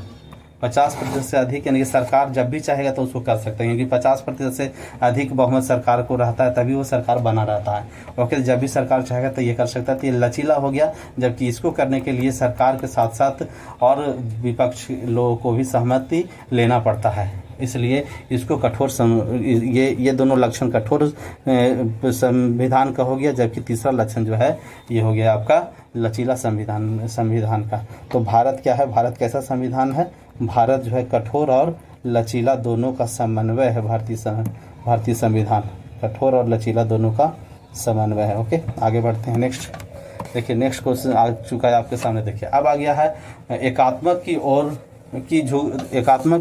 50% से अधिक यानी कि सरकार जब भी चाहेगा तो उसको कर सकते हैं, क्योंकि 50% से अधिक बहुमत सरकार को रहता है तभी वो सरकार बना रहता है। ओके, जब भी सरकार चाहेगा तो ये कर सकता है, तो ये लचीला हो गया। जबकि इसको करने के लिए सरकार के साथ साथ और विपक्ष लोगों को भी सहमति लेना पड़ता है, इसलिए इसको कठोर ये दोनों लक्षण कठोर संविधान का हो गया। जबकि तीसरा लक्षण जो है ये हो गया आपका लचीला संविधान का। तो भारत क्या है? भारत कैसा संविधान है? भारत जो है कठोर और लचीला दोनों का समन्वय है। भारतीय संविधान कठोर और लचीला दोनों का समन्वय है। ओके, आगे बढ़ते हैं। नेक्स्ट देखिए, नेक्स्ट क्वेश्चन आ चुका है आपके सामने। देखिए, अब आ गया है एकात्मक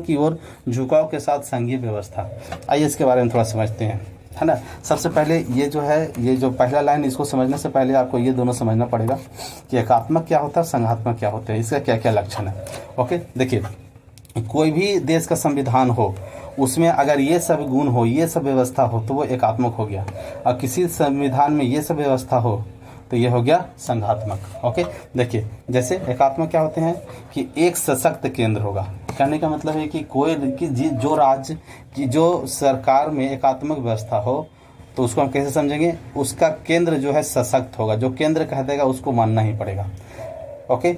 की ओर झुकाव के साथ संघीय व्यवस्था। आइए इसके बारे में थोड़ा समझते हैं, है ना। सबसे पहले ये जो पहला लाइन, इसको समझने से पहले आपको ये दोनों समझना पड़ेगा कि एकात्मक क्या होता है, संघात्मक क्या होता है, इसका क्या क्या लक्षण है। ओके, देखिए, कोई भी देश का संविधान हो उसमें अगर ये सब गुण हो, ये सब व्यवस्था हो तो वो एकात्मक हो गया, और किसी संविधान में ये सब व्यवस्था हो तो ये हो गया संघात्मक। ओके, देखिए, जैसे एकात्मक क्या होते हैं कि एक सशक्त केंद्र होगा। कहने का मतलब है कि जो सरकार में एकात्मक व्यवस्था हो तो उसको हम कैसे समझेंगे? उसका केंद्र जो है सशक्त होगा, जो केंद्र कह देगा उसको मानना ही पड़ेगा। ओके,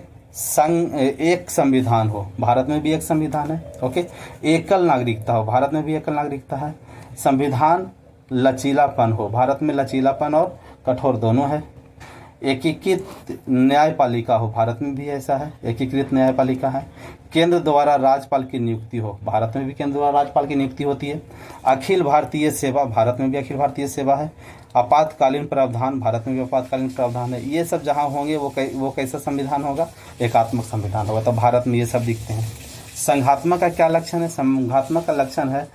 एक संविधान हो, भारत में भी एक संविधान है। ओके, एकल नागरिकता हो, भारत में भी एकल नागरिकता है। संविधान लचीलापन हो, भारत में लचीलापन और कठोर दोनों है। एकीकृत न्यायपालिका हो, भारत में भी ऐसा है, एकीकृत न्यायपालिका है। केंद्र द्वारा राज्यपाल की नियुक्ति हो, भारत में भी केंद्र द्वारा राज्यपाल की नियुक्ति होती है। अखिल भारतीय सेवा, भारत में भी अखिल भारतीय सेवा है। आपातकालीन प्रावधान, भारत में भी आपातकालीन प्रावधान है। ये सब जहाँ होंगे वो कैसा संविधान होगा? एकात्मक संविधान होगा। तो भारत में ये सब दिखते हैं। संघात्मक का क्या लक्षण है? संघात्मक का लक्षण है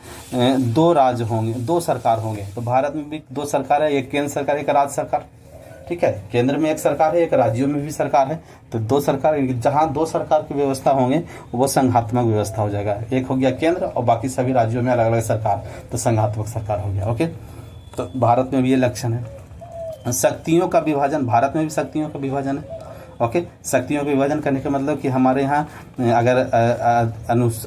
2 राज्य होंगे, 2 सरकार होंगे। तो भारत में भी 2 सरकार है, एक केंद्र सरकार, एक राज्य सरकार। ठीक है, केंद्र में एक सरकार है, एक राज्यों में भी सरकार है। तो 2 सरकार, जहाँ 2 सरकार की व्यवस्था होंगे वो संघात्मक व्यवस्था हो जाएगा। एक हो गया केंद्र और बाकी सभी राज्यों में अलग अलग सरकार, तो संघात्मक सरकार हो गया। ओके, तो भारत में भी ये लक्षण है। शक्तियों का विभाजन, भारत में भी शक्तियों का विभाजन है। ओके, शक्तियों का विभाजन करने का मतलब कि हमारे यहाँ अगर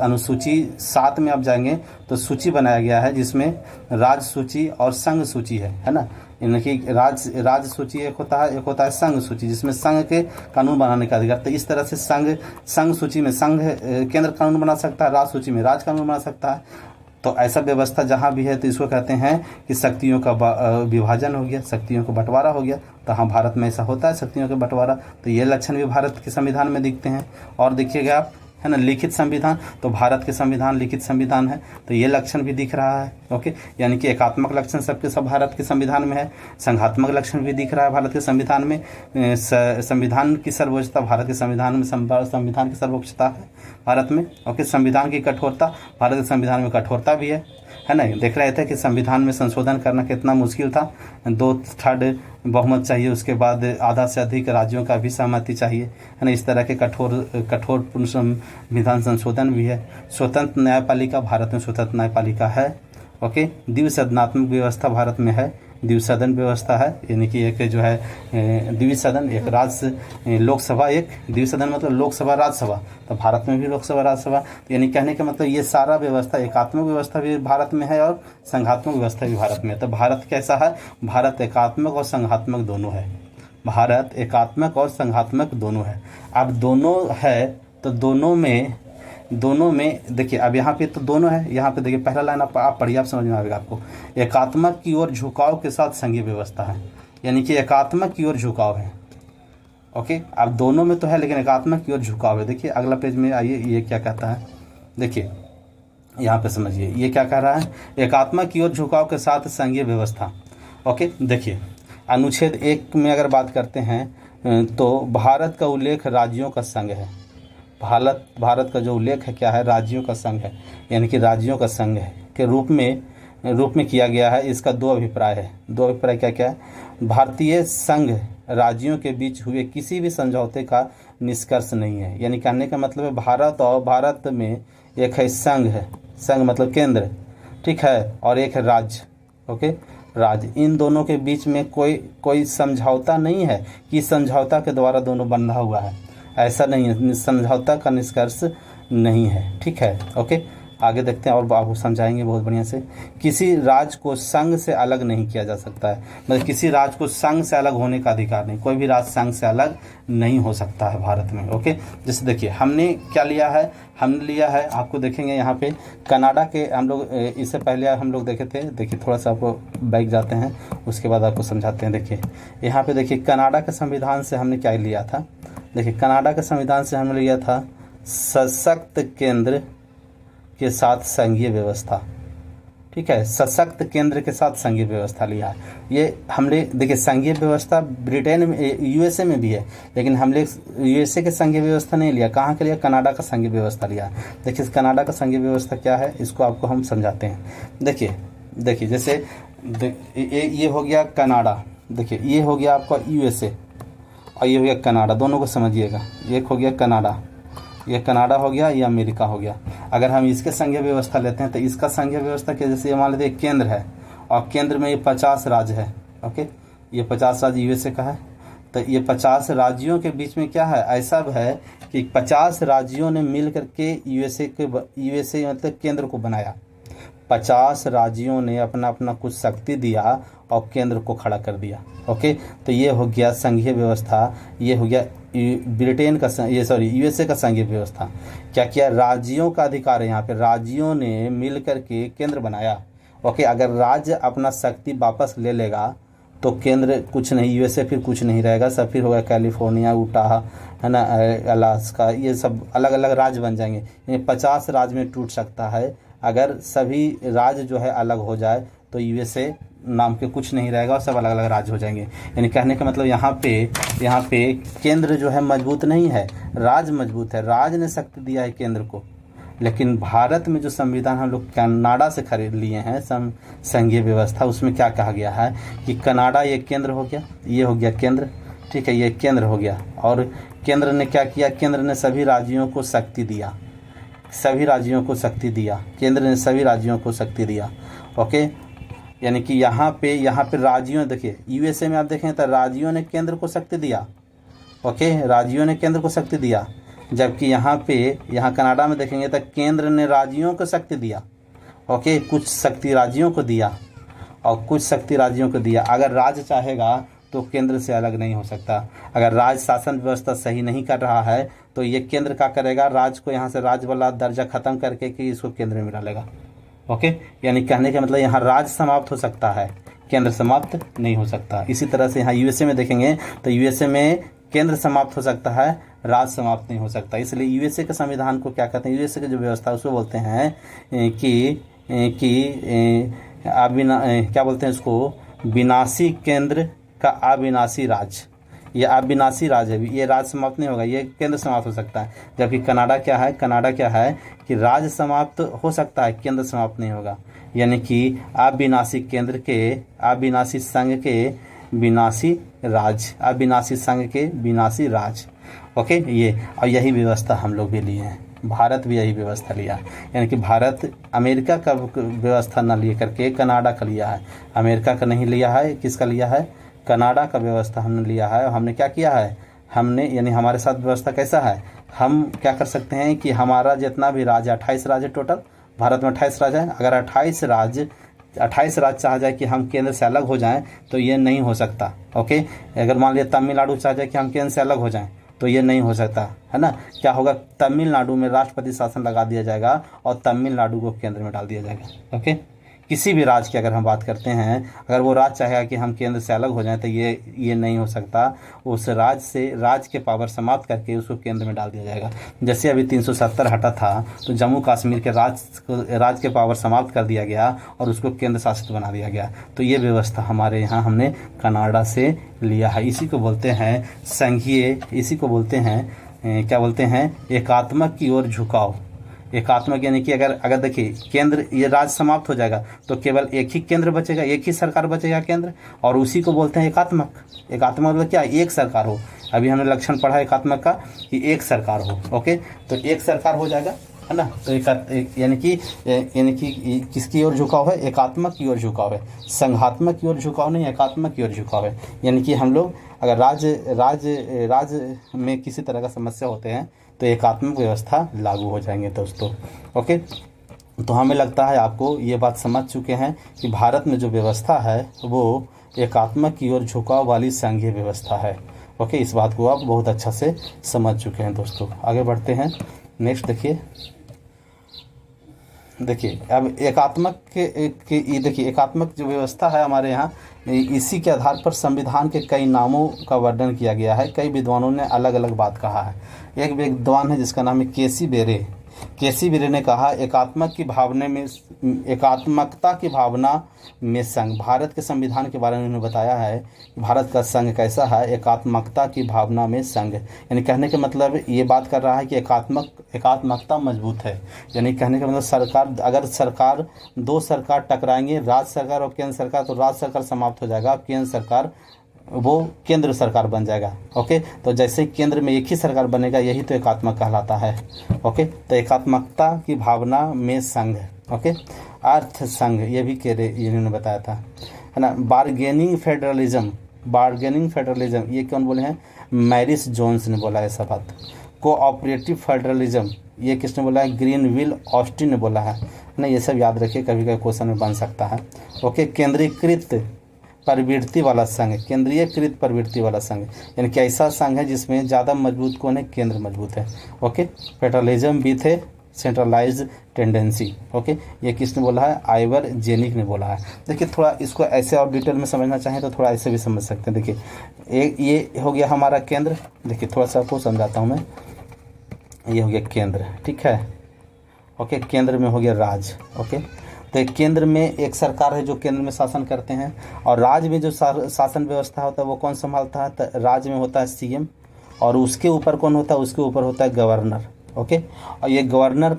अनुसूची 7 में आप जाएंगे तो सूची बनाया गया है जिसमें राज्य सूची और संघ सूची है ना। इनकी राज्य सूची एक होता है संघ सूची, जिसमें संघ के कानून बनाने का अधिकार। तो इस तरह से संघ सूची में संघ केंद्र कानून बना सकता है, राज्य सूची में राज्य कानून बना सकता है। तो ऐसा व्यवस्था जहाँ भी है तो इसको कहते हैं कि शक्तियों का विभाजन हो गया, शक्तियों का बंटवारा हो गया। तो हाँ, भारत में ऐसा होता है, शक्तियों का बंटवारा। तो ये लक्षण भी भारत के संविधान में दिखते हैं। और देखिएगा आप, है ना, लिखित संविधान, तो भारत के संविधान लिखित संविधान है, तो ये लक्षण भी दिख रहा है। ओके, यानी कि एकात्मक लक्षण सबके सब भारत के संविधान में है, संघात्मक लक्षण भी दिख रहा है भारत के संविधान में, संविधान की सर्वोच्चता भारत के संविधान में, संविधान की सर्वोच्चता है भारत में। ओके, संविधान की कठोरता, भारत के संविधान में कठोरता भी है ना। देख रहे थे कि संविधान में संशोधन करना कितना मुश्किल था, 2/3 बहुमत चाहिए, उसके बाद आधा से अधिक राज्यों का भी सहमति चाहिए, है ना। इस तरह के कठोर पूर्ण संविधान संशोधन भी है। स्वतंत्र न्यायपालिका, भारत में स्वतंत्र न्यायपालिका है। ओके, द्विसदनात्मक व्यवस्था भारत में है, द्विसदन व्यवस्था है, यानी कि एक जो है द्विसदन, एक राज्य लोकसभा, एक द्विसदन मतलब लोकसभा राज्यसभा, तो भारत में भी लोकसभा राज्यसभा, यानी कहने का मतलब ये सारा व्यवस्था, एकात्मक व्यवस्था भी भारत में है और संघात्मक व्यवस्था भी भारत में है। तो भारत कैसा है, भारत एकात्मक और संघात्मक दोनों है, भारत एकात्मक और संघात्मक दोनों है। अब दोनों है तो दोनों में देखिए, अब यहाँ पे तो दोनों है, यहाँ पे देखिए पहला लाइन आप पढ़िए, आप समझ में आएगा आपको। एकात्मक की ओर झुकाव के साथ संघीय व्यवस्था है, यानी कि एकात्मक की ओर झुकाव है। ओके, अब दोनों में तो है लेकिन एकात्मक की ओर झुकाव है। देखिए अगला पेज में आइए, ये क्या कहता है, देखिए यहाँ पे समझिए ये क्या कह रहा है, एकात्मक की ओर झुकाव के साथ संघीय व्यवस्था। ओके, देखिए अनुच्छेद 1 में अगर बात करते हैं तो भारत का उल्लेख राज्यों का संघ है। भारत का जो उल्लेख है क्या है, राज्यों का संघ है, यानी कि राज्यों का संघ है के रूप में किया गया है। इसका 2 अभिप्राय है। 2 अभिप्राय क्या क्या है, भारतीय संघ राज्यों के बीच हुए किसी भी समझौते का निष्कर्ष नहीं है, यानी कहने का मतलब है भारत में एक है संघ है, संघ मतलब केंद्र, ठीक है, और एक है राज्य। ओके, राज्य, इन दोनों के बीच में कोई समझौता नहीं है कि समझौता के द्वारा दोनों बंधा हुआ है, ऐसा नहीं है, समझौता का निष्कर्ष नहीं है, ठीक है। ओके, आगे देखते हैं और आपको समझाएंगे बहुत बढ़िया से। किसी राज्य को संघ से अलग नहीं किया जा सकता है, मतलब किसी राज्य को संघ से अलग होने का अधिकार नहीं, कोई भी राज्य संघ से अलग नहीं हो सकता है भारत में। ओके, जैसे देखिए हमने क्या लिया है, हमने लिया है, आपको देखेंगे यहाँ पे कनाडा के, हम लोग इससे पहले हम लोग देखे थे, देखिए थोड़ा सा आपको बैक जाते हैं, उसके बाद आपको समझाते हैं। देखिए यहाँ पे देखिए कनाडा के संविधान से हमने क्या लिया था, देखिए कनाडा के संविधान से हमने लिया था सशक्त केंद्र के साथ संघीय व्यवस्था, ठीक है, सशक्त केंद्र के साथ संघीय व्यवस्था लिया है। ये हमने देखिए संघीय व्यवस्था ब्रिटेन में, यूएसए में भी है, लेकिन हमने यूएसए के संघीय व्यवस्था नहीं लिया, कहाँ के लिया, कनाडा का संघीय व्यवस्था लिया। देखिए कनाडा का संघीय व्यवस्था क्या है, इसको आपको हम समझाते हैं। देखिए जैसे ये हो गया कनाडा, देखिए ये हो गया आपका यूएसए और ये हो गया कनाडा, दोनों को समझिएगा। एक हो गया कनाडा, ये कनाडा हो गया, ये अमेरिका हो गया। अगर हम इसके संघीय व्यवस्था लेते हैं तो इसका संघीय व्यवस्था के जैसे मान लेते हैं केंद्र है और केंद्र में ये 50 राज्य है। ओके, ये 50 राज्य यूएसए का है, तो ये 50 राज्यों के बीच में क्या है, ऐसा है कि 50 राज्यों ने मिल करके यूएसए मतलब केंद्र को बनाया। 50 राज्यों ने अपना अपना कुछ शक्ति दिया और केंद्र को खड़ा कर दिया। ओके, तो ये हो गया संघीय व्यवस्था, ये हो गया ब्रिटेन का यूएसए का संघीय व्यवस्था। क्या किया, राज्यों का अधिकार है, यहाँ पे राज्यों ने मिल करके केंद्र बनाया। ओके, अगर राज्य अपना शक्ति वापस ले लेगा तो केंद्र कुछ नहीं, यूएसए फिर कुछ नहीं रहेगा, सब फिर होगा कैलिफोर्निया, उटाह, है ना, अलास्का, ये सब अलग अलग राज्य बन जाएंगे। ये 50 राज्य में टूट सकता है, अगर सभी राज्य जो है अलग हो जाए तो यूएसए नाम के कुछ नहीं रहेगा और सब अलग अलग राज्य हो जाएंगे। यानी कहने का मतलब यहाँ पे केंद्र जो है मजबूत नहीं है, राज्य मजबूत है, राज्य ने शक्ति दिया है केंद्र को। लेकिन भारत में जो संविधान हम लोग कनाडा से खरीद लिए हैं संघीय व्यवस्था, उसमें क्या कहा गया है कि कनाडा ये केंद्र हो गया, ये हो गया केंद्र, ठीक है, ये केंद्र हो गया, और केंद्र ने क्या किया, केंद्र ने सभी राज्यों को शक्ति दिया, सभी राज्यों को शक्ति दिया, केंद्र ने सभी राज्यों को शक्ति दिया। ओके, यानी कि यहाँ पे राज्यों, देखिए यूएसए में आप देखें तो राज्यों ने केंद्र को शक्ति दिया। ओके, राज्यों ने केंद्र को शक्ति दिया, जबकि यहाँ कनाडा में देखेंगे तो केंद्र ने राज्यों को शक्ति दिया। ओके, कुछ शक्ति राज्यों को दिया और कुछ शक्ति राज्यों को दिया। अगर राज्य चाहेगा तो केंद्र से अलग नहीं हो सकता। अगर राज्य शासन व्यवस्था सही नहीं कर रहा है तो ये केंद्र क्या करेगा, राज्य को यहाँ से राज्य वाला दर्जा खत्म करके कि इसको केंद्र में डालेगा। ओके, यानी कहने का मतलब यहाँ राज्य समाप्त हो सकता है, केंद्र समाप्त नहीं हो सकता। इसी तरह से यहाँ यूएसए में देखेंगे तो यूएसए में केंद्र समाप्त हो सकता है, राज्य समाप्त नहीं हो सकता। इसलिए यूएसए के संविधान को क्या कहते हैं, यूएसए की जो व्यवस्था है उसको बोलते हैं कि क्या बोलते हैं इसको, विनाशी केंद्र का अविनाशी राज। ये अविनाशी राज है, ये राज समाप्त नहीं होगा, ये केंद्र समाप्त हो सकता है। जबकि कनाडा क्या है, कनाडा क्या है कि राज समाप्त हो सकता है, केंद्र समाप्त नहीं होगा। यानी कि अविनाशी केंद्र के, अविनाशी संघ के विनाशी राज, अविनाशी संघ के विनाशी राज। ओके, ये और यही व्यवस्था हम लोग भी लिए हैं, भारत भी यही व्यवस्था लिया। यानी कि भारत अमेरिका का व्यवस्था न लिए करके कनाडा का लिया है। अमेरिका का नहीं लिया है, किसका लिया है, कनाडा का व्यवस्था हमने लिया है। और हमने क्या किया है, हमने यानी हमारे साथ व्यवस्था कैसा है, हम क्या कर सकते हैं कि हमारा जितना भी राज्य, 28 राज्य टोटल भारत में 28 राज्य है। अगर 28 राज्य चाह जाए कि हम केंद्र से अलग हो जाएं तो ये नहीं हो सकता। ओके, अगर मान लिया तमिलनाडु चाह जाए कि हम केंद्र से अलग हो जाएं तो ये नहीं हो सकता, है ना। क्या होगा, तमिलनाडु में राष्ट्रपति शासन लगा दिया जाएगा और तमिलनाडु को केंद्र में डाल दिया जाएगा। ओके, किसी भी राज्य की अगर हम बात करते हैं, अगर वो राज्य चाहेगा कि हम केंद्र से अलग हो जाएं तो ये नहीं हो सकता। उस राज्य के पावर समाप्त करके उसको केंद्र में डाल दिया जाएगा। जैसे अभी 370 हटा था तो जम्मू कश्मीर के राज्य के पावर समाप्त कर दिया गया और उसको केंद्र शासित बना दिया गया। तो ये व्यवस्था हमारे यहाँ हमने कनाडा से लिया है। इसी को बोलते हैं संघीय, इसी को बोलते हैं क्या बोलते हैं, एकात्मक की ओर झुकाव। एकात्मक यानी कि अगर देखिए केंद्र, ये राज्य समाप्त हो जाएगा तो केवल एक ही केंद्र बचेगा, एक ही सरकार बचेगा केंद्र, और उसी को बोलते हैं एकात्मक। एकात्मक मतलब क्या, एक सरकार हो। अभी हमने लक्षण पढ़ा एकात्मक का कि एक सरकार हो। ओके, तो एक सरकार हो जाएगा, है ना। तो यानी कि किसकी ओर झुकाव है, एकात्मक की ओर झुकाव है। संघात्मक की ओर झुकाव नहीं, एकात्मक की ओर झुकाव है। यानी कि हम लोग अगर राज्य में किसी तरह का समस्या होते हैं तो एकात्मक व्यवस्था लागू हो जाएंगे दोस्तों। ओके, तो हमें लगता है आपको ये बात समझ चुके हैं कि भारत में जो व्यवस्था है वो एकात्मक की ओर झुकाव वाली संघीय व्यवस्था है। ओके, इस बात को आप बहुत अच्छा से समझ चुके हैं दोस्तों। आगे बढ़ते हैं, नेक्स्ट देखिए अब एकात्मक देखिए एकात्मक जो व्यवस्था है हमारे यहाँ, इसी के आधार पर संविधान के कई नामों का वर्णन किया गया है। कई विद्वानों ने अलग अलग बात कहा है। एक विद्वान है जिसका नाम है केसी बेरे ने कहा, एकात्मकता की भावना में संघ। भारत के संविधान के बारे में उन्होंने बताया है कि भारत का संघ कैसा है, एकात्मकता की भावना में संघ। यानी कहने का मतलब ये बात कर रहा है कि एकात्मकता मजबूत है। यानी कहने का मतलब अगर दो सरकार टकराएंगे, राज्य सरकार और केंद्र सरकार, तो राज्य सरकार समाप्त हो जाएगा, केंद्र सरकार वो केंद्र सरकार बन जाएगा। ओके, तो जैसे केंद्र में एक ही सरकार बनेगा, यही तो एकात्मक कहलाता है। ओके, तो एकात्मकता की भावना में संघ। ओके, अर्थ संघ, ये भी इन्होंने बताया था, है ना। बार्गेनिंग फेडरलिज्म, ये कौन बोले हैं, मैरिस जोन्स ने बोला ऐसा बात। कोऑपरेटिव फेडरलिज्म, ये किसने बोला है, ग्रीनविल ऑस्टिन ने बोला है ना। ये सब याद रखिए, कभी कभी क्वेश्चन में बन सकता है। ओके, केंद्रीकृत प्रवृत्ति वाला संघ, केंद्रीयकृत प्रवृत्ति वाला संघ, यानी कि ऐसा संघ है जिसमें ज़्यादा मजबूत कौन है, केंद्र मजबूत है। ओके, फेडरलिज्म भी थे सेंट्रलाइज्ड टेंडेंसी। ओके, ये किसने बोला है, आइवर जेनिक ने बोला है। देखिए थोड़ा इसको ऐसे और डिटेल में समझना चाहें तो थोड़ा ऐसे भी समझ सकते हैं। देखिए ये हो गया हमारा केंद्र। देखिए थोड़ा सा आपको समझाता हूँ मैं। ये हो गया केंद्र, ठीक है। ओके, केंद्र में हो गया राज्य। ओके, तो केंद्र में एक सरकार है जो केंद्र में शासन करते हैं, और राज्य में जो शासन व्यवस्था होता है वो कौन संभालता है, तो राज्य में होता है सीएम, और उसके ऊपर कौन होता है, उसके ऊपर होता है गवर्नर। ओके, और ये गवर्नर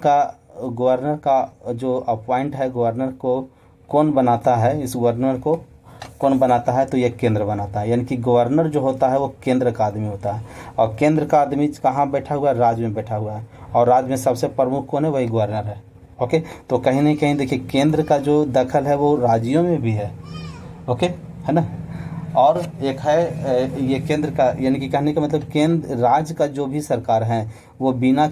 का जो अपॉइंट है, गवर्नर को कौन बनाता है, इस गवर्नर को कौन बनाता है, तो ये केंद्र बनाता है। यानी कि गवर्नर जो होता है वो केंद्र का आदमी होता है, और केंद्र का आदमी कहाँ बैठा हुआ है, राज्य में बैठा हुआ है, और राज्य में सबसे प्रमुख कौन है, वही गवर्नर है। ओके, तो कहीं ना कहीं देखिए केंद्र का जो दखल है वो राज्यों में भी है। ओके, है ना। और एक है ये केंद्र का, यानी कि कहने का मतलब केंद्र राज्य का जो भी सरकार है वो बिना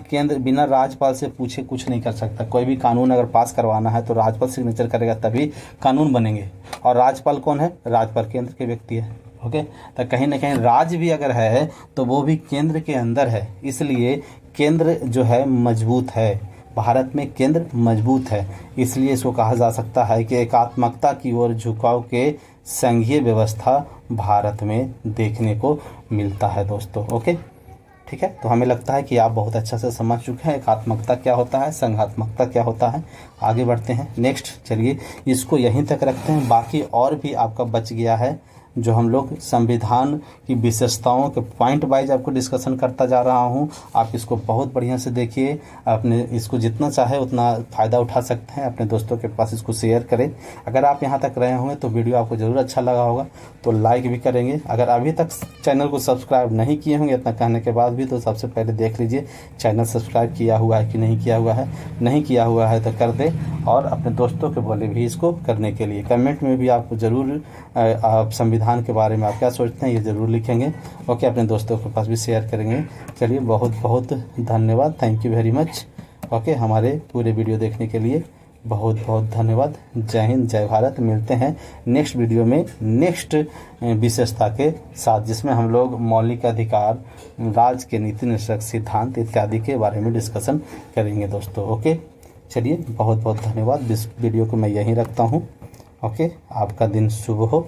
राज्यपाल से पूछे कुछ नहीं कर सकता। कोई भी कानून अगर पास करवाना है तो राज्यपाल सिग्नेचर करेगा तभी कानून बनेंगे, और राज्यपाल कौन है, राज्यपाल केंद्र के व्यक्ति है। ओके, तो कहीं ना कहीं राज्य भी अगर है तो वो भी केंद्र के अंदर है, इसलिए केंद्र जो है मजबूत है। भारत में केंद्र मजबूत है, इसलिए इसको कहा जा सकता है कि एकात्मकता की ओर झुकाव के संघीय व्यवस्था भारत में देखने को मिलता है दोस्तों। ओके, ठीक है, तो हमें लगता है कि आप बहुत अच्छा से समझ चुके हैं एकात्मकता क्या होता है, संघात्मकता क्या होता है। आगे बढ़ते हैं नेक्स्ट। चलिए इसको यहीं तक रखते हैं, बाकी और भी आपका बच गया है जो हम लोग संविधान की विशेषताओं के पॉइंट वाइज आपको डिस्कशन करता जा रहा हूं। आप इसको बहुत बढ़िया से देखिए, अपने इसको जितना चाहे उतना फ़ायदा उठा सकते हैं, अपने दोस्तों के पास इसको शेयर करें। अगर आप यहां तक रहे होंगे तो वीडियो आपको ज़रूर अच्छा लगा होगा, तो लाइक भी करेंगे। अगर अभी तक चैनल को सब्सक्राइब नहीं किए होंगे इतना कहने के बाद भी, तो सबसे पहले देख लीजिए चैनल सब्सक्राइब किया हुआ है कि नहीं किया हुआ है। नहीं किया हुआ है तो कर दे, और अपने दोस्तों के बोले भी इसको करने के लिए। कमेंट में भी आप ज़रूर आप संविधान के बारे में आप क्या सोचते हैं ये ज़रूर लिखेंगे। ओके, अपने दोस्तों के पास भी शेयर करेंगे। चलिए बहुत बहुत धन्यवाद, thank you very much. Okay, हमारे पूरे वीडियो देखने के लिए बहुत बहुत धन्यवाद। जय हिंद, जय भारत। मिलते हैं नेक्स्ट वीडियो में नेक्स्ट विशेषता के साथ, जिसमें हम लोग मौलिक अधिकार, राज्य के नीति निषेधक सिद्धांत इत्यादि के बारे में डिस्कशन करेंगे दोस्तों। ओके, चलिए बहुत बहुत धन्यवाद। इस वीडियो को मैं यहीं रखता हूँ। ओके, आपका दिन शुभ हो।